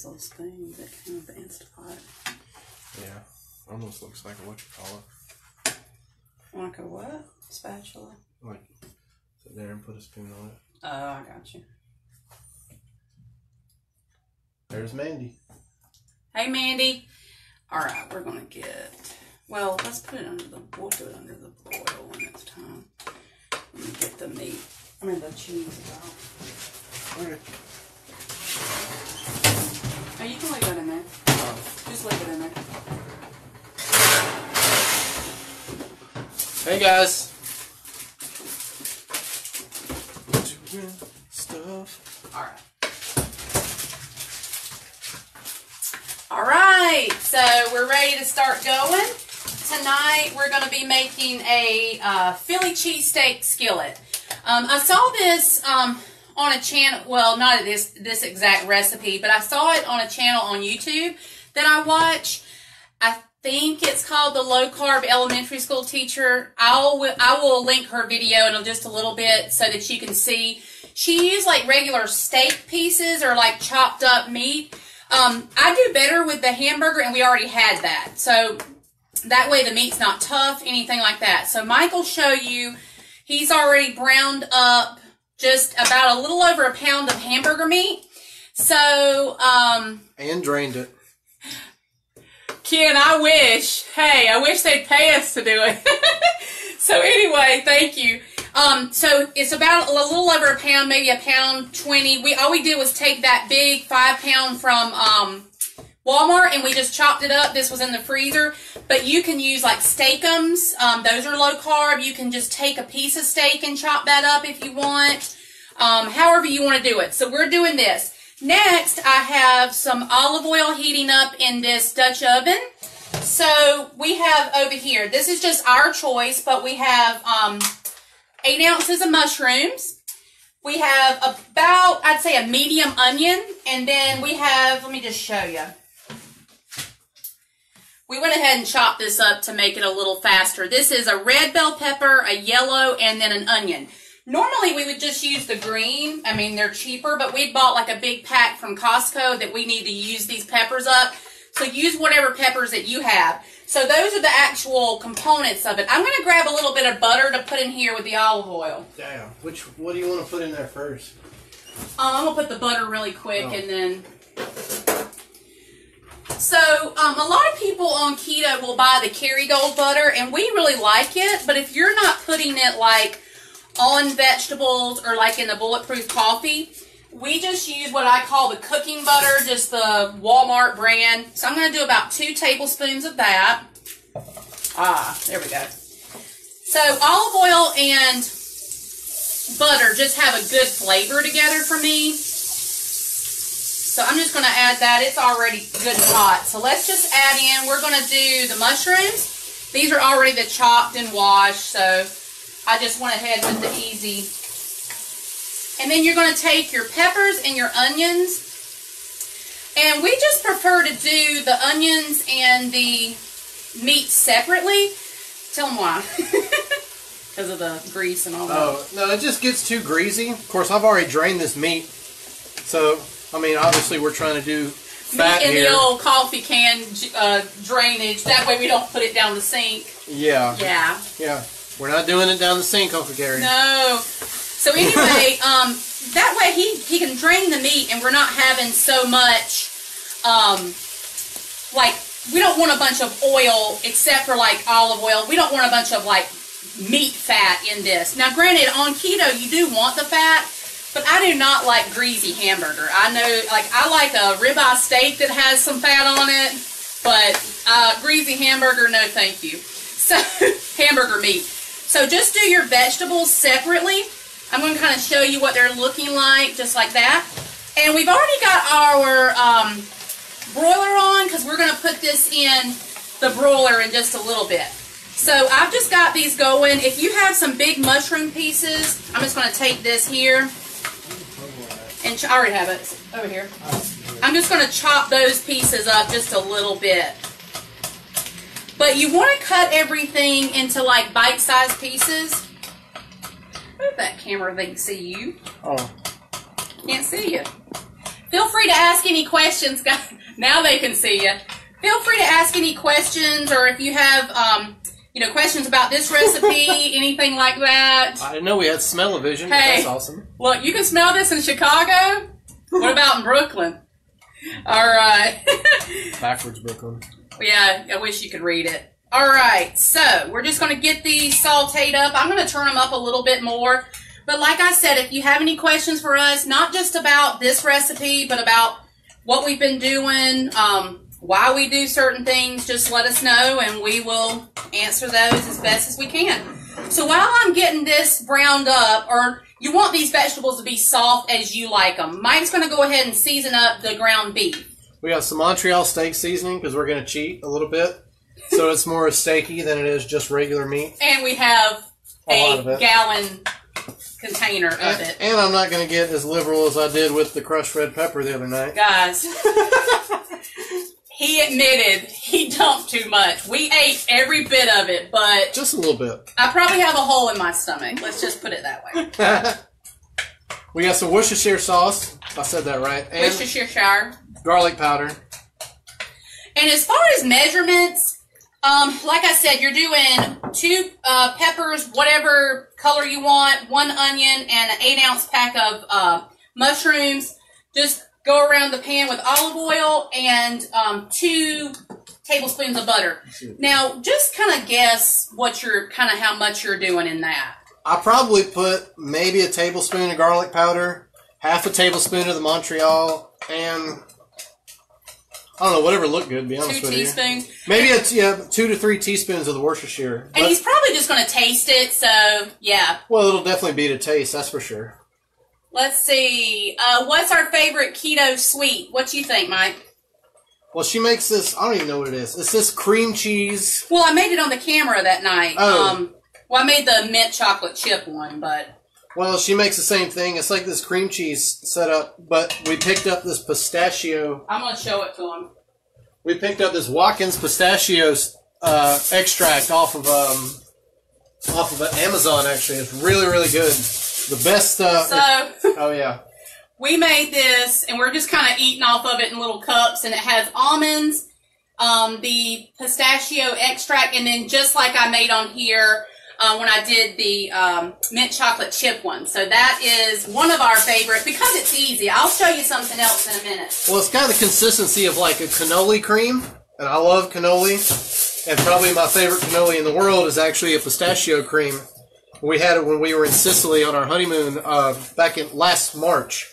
these little spoons that came with the Instapot. Yeah, almost looks like a whatchamacallit. Like a what? Spatula? Like, sit there and put a spoon on it. Oh, I got you. There's Mandy. Hey, Mandy. All right, we're going to get... Well, let's put it under the... We'll do it under the broil when it's time. Let me get the meat. I mean, the cheese out. Okay. Oh, you can leave that in there. Just leave it in there. Hey, guys. Doing stuff. All right. All right, so we're ready to start going. Tonight we're going to be making a Philly cheesesteak skillet. I saw this on a channel, well, not this exact recipe, but I saw it on a channel on YouTube that I watch. I think it's called the Low Carb Elementary School Teacher. I will link her video in just a little bit so that you can see. She used like regular steak pieces or like chopped up meat. I do better with the hamburger, and we already had that. So that way the meat's not tough, anything like that. So Mike will show you, he's already browned up just about a little over a pound of hamburger meat. So, and drained it. Ken, I wish they'd pay us to do it. So anyway, thank you. So it's about a little over a pound, maybe a pound 20. All we did was take that big 5-pound from Walmart, and we just chopped it up. This was in the freezer, but you can use like steakums. Those are low carb. You can just take a piece of steak and chop that up if you want. However you want to do it. So we're doing this. Next, I have some olive oil heating up in this Dutch oven. So we have over here, this is just our choice, but we have 8 ounces of mushrooms. We have about, I'd say, a medium onion. And then we have, let me just show you. We went ahead and chopped this up to make it a little faster. This is a red bell pepper, a yellow, and then an onion. Normally, we would just use the green. I mean, they're cheaper, but we bought like a big pack from Costco that we need to use these peppers up. So use whatever peppers that you have. So those are the actual components of it. I'm going to grab a little bit of butter to put in here with the olive oil. Damn. What do you want to put in there first? I'm going to put the butter really quick and then... So, a lot of people on keto will buy the Kerrygold butter, and we really like it. But if you're not putting it like on vegetables or like in the bulletproof coffee, we just use what I call the cooking butter, just the Walmart brand. So I'm going to do about 2 tablespoons of that. There we go. So olive oil and butter just have a good flavor together for me. So I'm just going to add that. It's already good and hot. So let's just add in, we're going to do the mushrooms. These are already chopped and washed, so I just went ahead with the easy. And then you're going to take your peppers and your onions. And we just prefer to do the onions and the meat separately. Tell them why. Because of the grease and all that. Oh, no, it just gets too greasy. Of course, I've already drained this meat. So, I mean, obviously we're trying to do fat in here. the old coffee can drainage. That way we don't put it down the sink. Yeah. Yeah. Yeah. We're not doing it down the sink, Uncle Gary. No. So anyway, that way he can drain the meat, and we're not having so much, like, we don't want a bunch of oil except for like olive oil. We don't want a bunch of like meat fat in this. Now granted, on keto you do want the fat, but I do not like greasy hamburger. I know, like, I like a ribeye steak that has some fat on it, but greasy hamburger, no thank you. So, hamburger meat. So just do your vegetables separately. I'm going to kind of show you what they're looking like, just like that. And we've already got our broiler on, because we're going to put this in the broiler in just a little bit. So I've just got these going. If you have some big mushroom pieces, I'm just going to take this here. And I already have it over here. I'm just going to chop those pieces up just a little bit. But you want to cut everything into like bite-sized pieces. Move that camera, they can see you. Oh. Can't see you. Feel free to ask any questions, guys. Now they can see you. Feel free to ask any questions, or if you have, questions about this recipe, anything like that. I didn't know we had smell-o-vision. Hey, that's awesome. Look, you can smell this in Chicago. What about in Brooklyn? All right. Backwards Brooklyn. Yeah, I wish you could read it. All right, so we're just going to get these sauteed up. I'm going to turn them up a little bit more. But like I said, if you have any questions for us, not just about this recipe, but about what we've been doing, why we do certain things, just let us know, and we will answer those as best as we can. So while I'm getting this browned up, or you want these vegetables to be soft as you like them, Mike's going to go ahead and season up the ground beef. We got some Montreal steak seasoning because we're going to cheat a little bit. So it's more steaky than it is just regular meat. And we have a gallon container of it. And I'm not going to get as liberal as I did with the crushed red pepper the other night. Guys, he admitted he dumped too much. We ate every bit of it, but... just a little bit. I probably have a hole in my stomach. Let's just put it that way. We got some Worcestershire sauce. I said that right. And Worcestershire. Garlic powder. And as far as measurements... like I said, you're doing 2 peppers, whatever color you want, 1 onion, and an 8-ounce pack of mushrooms. Just go around the pan with olive oil and 2 tablespoons of butter. Now, just kind of guess how much you're doing in that. I probably put maybe a tablespoon of garlic powder, half a tablespoon of the Montreal, and... I don't know, whatever looked good, to be honest with you. 2 teaspoons. Maybe 2 to 3 teaspoons of the Worcestershire. And he's probably just going to taste it, so, yeah. Well, it'll definitely be to taste, that's for sure. Let's see. What's our favorite keto sweet? What do you think, Mike? Well, she makes this, I don't even know what it is. It's this cream cheese. Well, I made it on the camera that night. Oh. I made the mint chocolate chip one, but... Well, she makes the same thing. It's like this cream cheese setup, but we picked up this pistachio. I'm going to show it to him. We picked up this Watkins pistachio extract off of Amazon, actually. It's really, really good. The best... oh, yeah. We made this, and we're just kind of eating off of it in little cups, and it has almonds, the pistachio extract, and then just like I made on here... when I did the mint chocolate chip one. So that is one of our favorites because it's easy. I'll show you something else in a minute. Well, it's got the consistency of like a cannoli cream, and I love cannoli. And probably my favorite cannoli in the world is actually a pistachio cream. We had it when we were in Sicily on our honeymoon back in last March.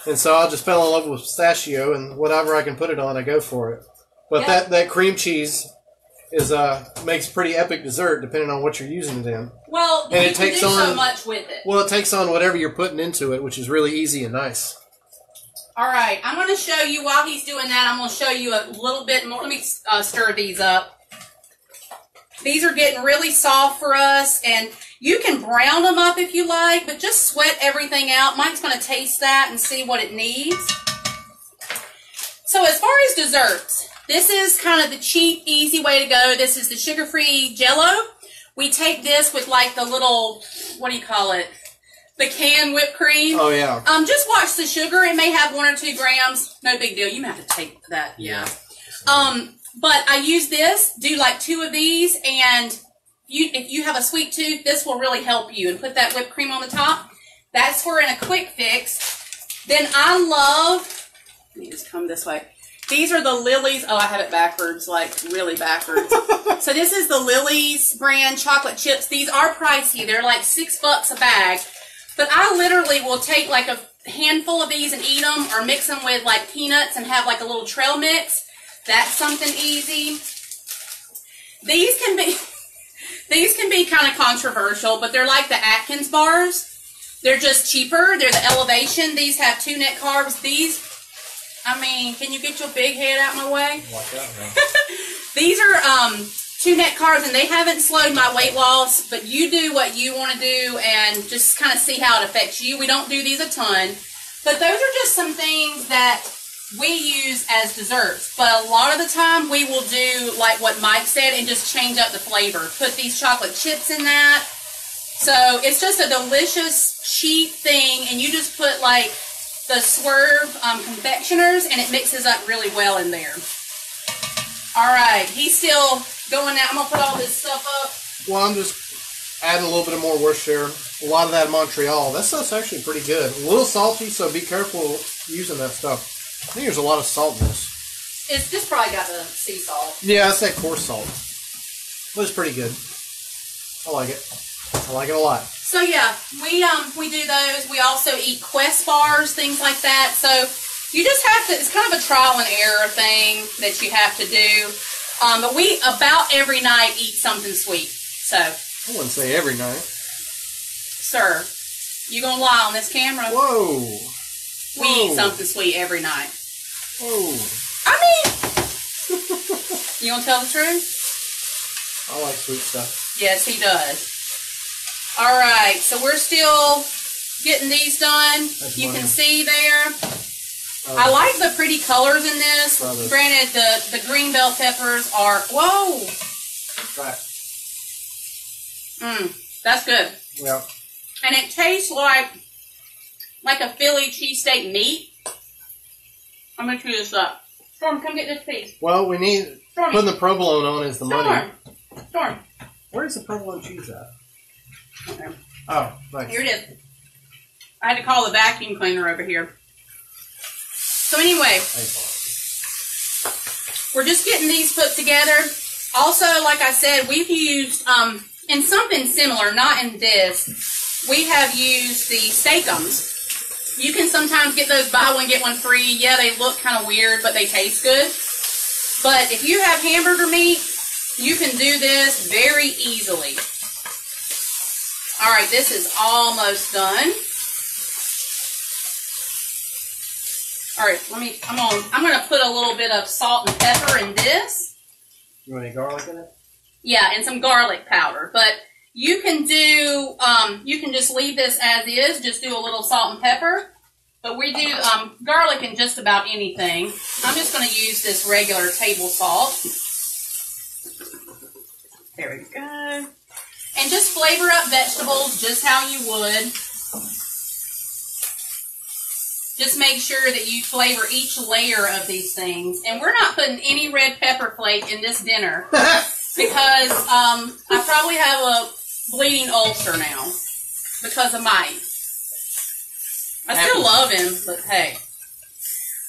And so I just fell in love with pistachio, and whatever I can put it on, I go for it. But yep. that cream cheese... makes pretty epic dessert depending on what you're using it in. Well, and you can do so much with it. Well, it takes on whatever you're putting into it, which is really easy and nice. All right, I'm going to show you, while he's doing that, I'm going to show you a little bit more. Let me stir these up. These are getting really soft for us, and you can brown them up if you like, but just sweat everything out. Mike's going to taste that and see what it needs. So as far as desserts... this is kind of the cheap, easy way to go. This is the sugar-free Jell-O. We take this with like the little, what do you call it? The canned whipped cream. Oh, yeah. Just watch the sugar. It may have 1 or 2 grams. No big deal. You may have to take that. Yeah. But I use this, do like 2 of these, and if you have a sweet tooth, this will really help you. And put that whipped cream on the top. That's for in a quick fix. Then I love, let me just come this way. These are the Lily's. Oh, I have it backwards, like really backwards. So this is the Lily's brand chocolate chips. These are pricey. They're like $6 a bag. But I literally will take like a handful of these and eat them, or mix them with like peanuts and have like a little trail mix. That's something easy. These can be kind of controversial, but they're like the Atkins bars. They're just cheaper. They're the Elevation. These have 2 net carbs. These... I mean, can you get your big head out my way? Watch out, man. These are 2 net carbs, and they haven't slowed my weight loss, but you do what you want to do and just kind of see how it affects you. We don't do these a ton, but those are just some things that we use as desserts. But a lot of the time, we will do like what Mike said and just change up the flavor. Put these chocolate chips in that. So it's just a delicious, cheap thing, and you just put like the Swerve confectioners, and it mixes up really well in there. All right, he's still going out. I'm going to put all this stuff up. Well, I'm just adding a little bit more Worcestershire. A lot of that Montreal. That stuff's actually pretty good. A little salty, so be careful using that stuff. I think there's a lot of salt in this. It's just probably got the sea salt. Yeah, it's that coarse salt. But it's pretty good. I like it. I like it a lot. So yeah, we do those. We also eat Quest bars, things like that. So you just have to, it's kind of a trial and error thing that you have to do. But we about every night eat something sweet. So I wouldn't say every night. Sir, you gonna lie on this camera? Whoa. We eat something sweet every night. Whoa. I mean, you gonna tell the truth? I like sweet stuff. Yes, he does. All right, so we're still getting these done. You can see there. I like the pretty colors in this. Granted, the green bell peppers are, whoa. Right. That's good. Yeah. And it tastes like a Philly cheesesteak meat. I'm going to chew this up. Storm, come get this piece. Well, we need, putting the provolone on is the money. Storm. Where's the provolone cheese at? Okay. Oh, nice. Here it is. I had to call the vacuum cleaner over here. So anyway, we're just getting these put together. Also, like I said, we've used, in something similar, not in this, we have used the steakums. You can sometimes get those buy one, get one free. Yeah, they look kind of weird, but they taste good. But if you have hamburger meat, you can do this very easily. All right, this is almost done. All right, I'm going to put a little bit of salt and pepper in this. You want any garlic in it? Yeah, and some garlic powder. But you can do, you can just leave this as is, just do a little salt and pepper. But we do garlic in just about anything. I'm just going to use this regular table salt. There we go. And just flavor up vegetables just how you would. Just make sure that you flavor each layer of these things. And we're not putting any red pepper flake in this dinner because I probably have a bleeding ulcer now because of Mike. I still love him, but hey.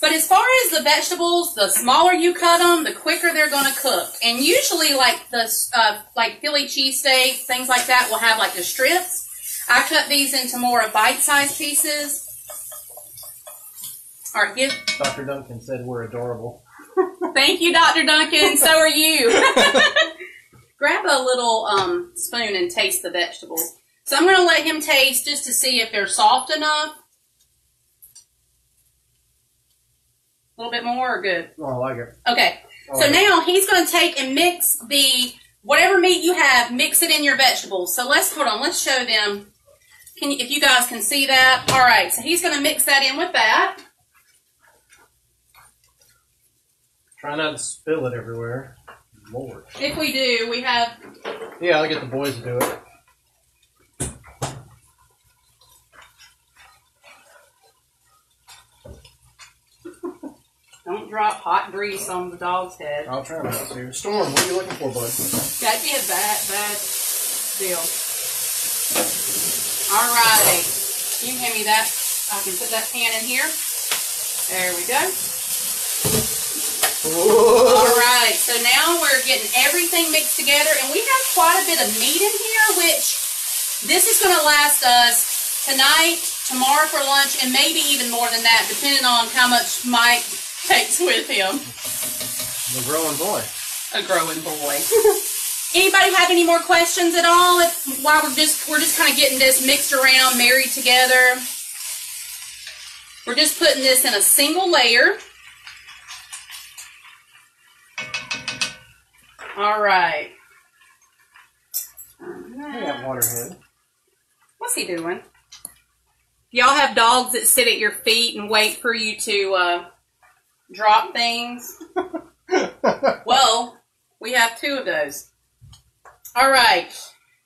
But as far as the vegetables, the smaller you cut them, the quicker they're going to cook. And usually, like the like Philly cheesesteak, things like that, will have like the strips. I cut these into more bite-sized pieces. All right, give. Dr. Duncan said we're adorable. Thank you, Dr. Duncan. So are you. Grab a little spoon and taste the vegetables. So I'm going to let him taste just to see if they're soft enough. A little bit more or good? Oh, I like it. Okay. So now he's going to take and mix the, whatever meat you have, mix it in your vegetables. So hold on, let's show them. If you guys can see that. All right, so he's going to mix that in with that. Try not to spill it everywhere. Lord. If we do, we have... Yeah, I'll get the boys to do it. Don't drop hot grease on the dog's head. I'll try not to. Storm, what are you looking for, bud? That'd be a bad deal. All right. You can hand me that. I can put that pan in here. There we go. Whoa. All right. So now we're getting everything mixed together. And we have quite a bit of meat in here, which this is going to last us tonight, tomorrow for lunch, and maybe even more than that, depending on how much Mike takes with him. A growing boy. A growing boy. Anybody have any more questions at all? While we're just kind of getting this mixed around, married together. We're just putting this in a single layer. All right. Hey, that waterhead. What's he doing? Y'all have dogs that sit at your feet and wait for you to drop things? Well, we have 2 of those. All right.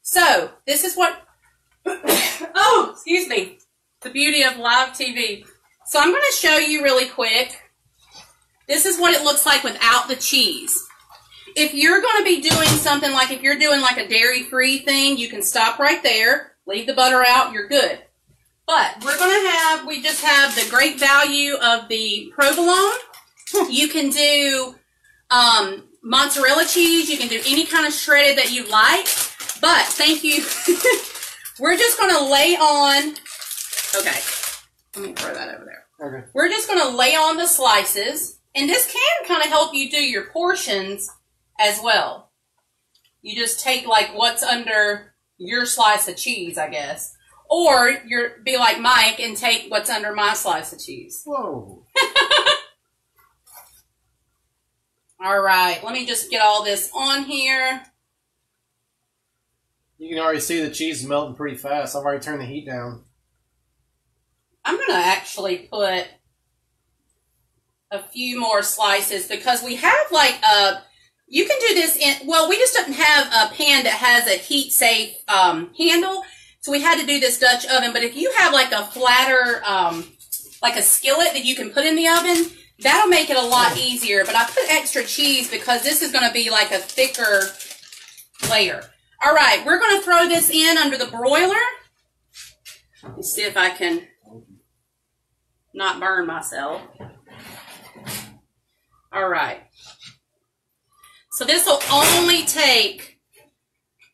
So, this is what... oh, excuse me. The beauty of live TV. So I'm going to show you really quick. This is what it looks like without the cheese. If you're going to be doing something like, if you're doing like a dairy-free thing, you can stop right there, leave the butter out, you're good. But we're going to have, we just have the great value of the provolone. You can do mozzarella cheese. You can do any kind of shredded that you like. But, thank you. We're just going to lay on, okay, let me throw that over there. Okay. We're just going to lay on the slices. And this can kind of help you do your portions as well. You just take like what's under your slice of cheese, I guess. Or you're be like Mike and take what's under my slice of cheese. Whoa. All right, let me just get all this on here. You can already see the cheese is melting pretty fast. I've already turned the heat down. I'm going to actually put a few more slices because we have like a, you can do this in, well, we just don't have a pan that has a heat safe handle. So we had to do this Dutch oven. But if you have like a flatter, like a skillet that you can put in the oven, that'll make it a lot easier. But I put extra cheese because this is going to be like a thicker layer. All right, we're going to throw this in under the broiler. Let's see if I can not burn myself. All right. So this will only take,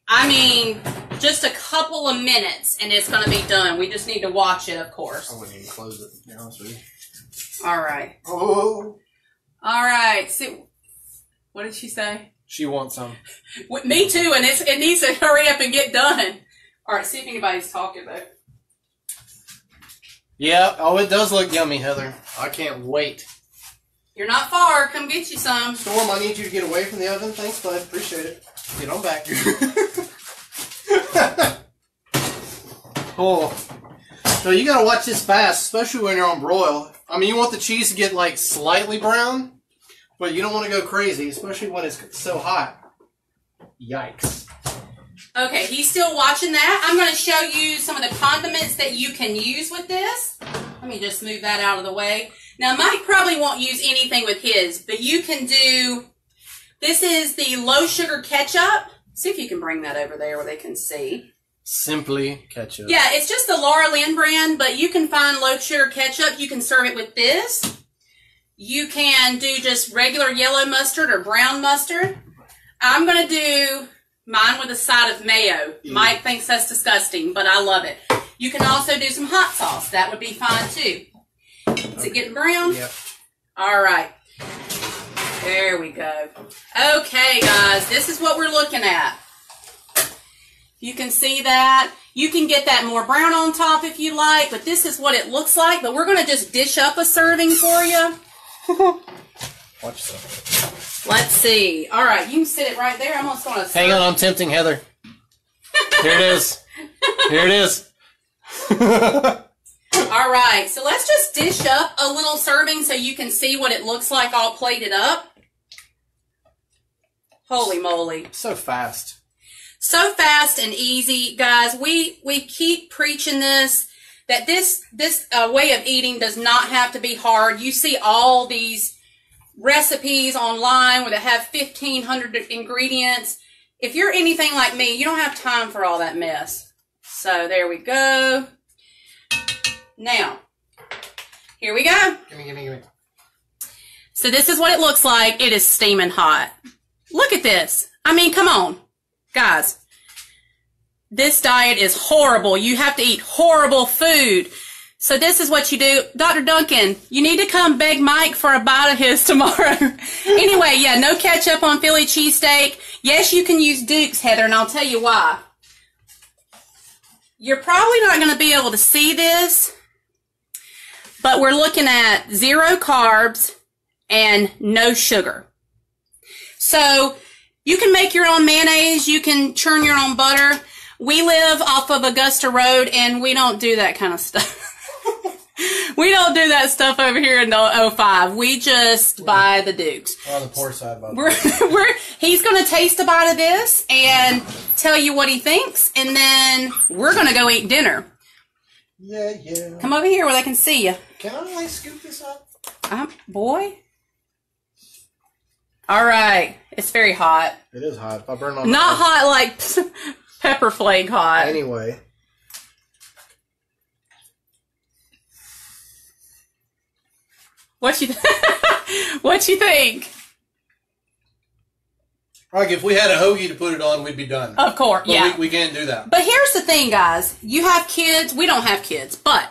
I mean, just a couple of minutes and it's going to be done. We just need to watch it, of course. I wouldn't even close it, to be honest with you. All right. Oh. All right. So, what did she say? She wants some. Me too, and it needs to hurry up and get done. All right, see if anybody's talking about it. Yeah, oh, it does look yummy, Heather. I can't wait. You're not far. Come get you some. Storm, I need you to get away from the oven. Thanks, bud. Appreciate it. Get on back. Oh. So you gotta watch this fast, especially when you're on broil. I mean, you want the cheese to get like slightly brown, but you don't want to go crazy, especially when it's so hot. Yikes. Okay, he's still watching that. I'm going to show you some of the condiments that you can use with this. Let me just move that out of the way. Now, Mike probably won't use anything with his, but you can do, this is the low sugar ketchup. See if you can bring that over there where they can see. Simply ketchup. Yeah, it's just the Laura Lynn brand, but you can find low sugar ketchup. You can serve it with this. You can do just regular yellow mustard or brown mustard. I'm going to do mine with a side of mayo. Yeah. Mike thinks that's disgusting, but I love it. You can also do some hot sauce. That would be fine, too. Is it getting brown? Yep. All right. There we go. Okay, guys, this is what we're looking at. You can see that. You can get that more brown on top if you like, but this is what it looks like. But we're going to just dish up a serving for you. Watch that. Let's see. All right, you can sit it right there. I'm just going to Hang on, I'm tempting Heather. Here it is. Here it is. All right, so let's just dish up a little serving so you can see what it looks like all plated up. Holy moly. So fast. So fast and easy, guys. We keep preaching this, that this way of eating does not have to be hard. You see all these recipes online where they have 1,500 ingredients. If you're anything like me, you don't have time for all that mess. So there we go. Now, here we go. Gimme. So this is what it looks like. It is steaming hot. Look at this. I mean, come on. Guys, this diet is horrible. You have to eat horrible food. So this is what you do. Dr. Duncan, you need to come beg Mike for a bite of his tomorrow. Anyway, yeah, no ketchup on Philly cheesesteak. Yes, you can use Duke's, Heather, and I'll tell you why. You're probably not going to be able to see this, but we're looking at 0 carbs and no sugar. So you can make your own mayonnaise. You can churn your own butter. We live off of Augusta Road, and we don't do that kind of stuff. We don't do that stuff over here in the 05. We just buy the Dukes. We're on the poor side, by the way. He's going to taste a bite of this and tell you what he thinks, and then we're going to go eat dinner. Yeah, yeah. Come over here where they can see you. Can I like scoop this up? Boy. All right. It's very hot. It is hot. If I burn on not hot like pepper flake hot. Anyway. What you think? Like if we had a hoagie to put it on, we'd be done. Of course, but yeah. We can't do that. But here's the thing, guys. You have kids. We don't have kids, but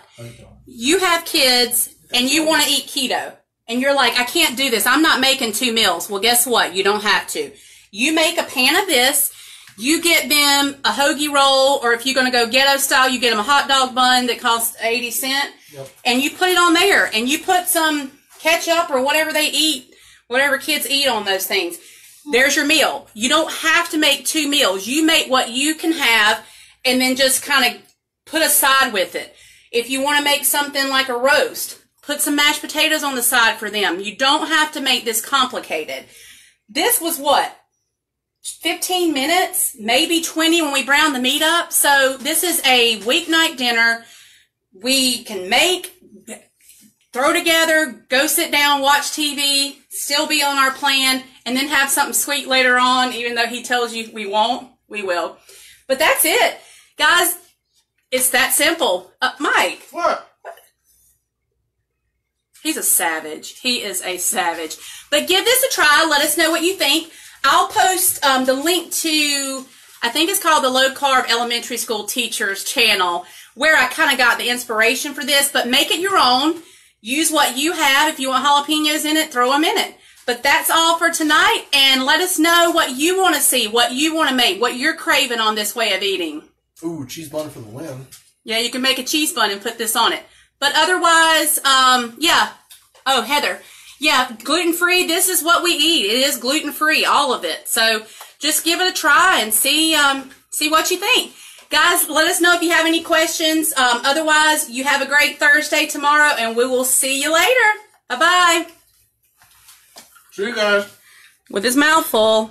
you have kids and you want to eat keto. And you're like, I can't do this. I'm not making 2 meals. Well, guess what? You don't have to. You make a pan of this. You get them a hoagie roll, or if you're going to go ghetto style, you get them a hot dog bun that costs 80 cents. Yep. And you put it on there. And you put some ketchup or whatever they eat, whatever kids eat on those things. There's your meal. You don't have to make 2 meals. You make what you can have and then just kind of put a side with it. If you want to make something like a roast, put some mashed potatoes on the side for them. You don't have to make this complicated. This was what? 15 minutes, maybe 20 when we brown the meat up. So this is a weeknight dinner. We can make, throw together, go sit down, watch TV, still be on our plan, and then have something sweet later on, even though he tells you we won't, we will. But that's it. Guys, it's that simple. Mike. What? He's a savage. He is a savage. But give this a try. Let us know what you think. I'll post the link to, I think it's called the Low Carb Elementary School Teachers channel, where I kind of got the inspiration for this. But make it your own. Use what you have. If you want jalapenos in it, throw them in it. But that's all for tonight. And let us know what you want to see, what you want to make, what you're craving on this way of eating. Ooh, cheese bun for the win. Yeah, you can make a cheese bun and put this on it. But otherwise, yeah. Oh, Heather. Yeah, gluten-free, this is what we eat. It is gluten-free, all of it. So just give it a try and see what you think. Guys, let us know if you have any questions. Otherwise, you have a great Thursday tomorrow, and we will see you later. Bye-bye. See you guys. With his mouth full.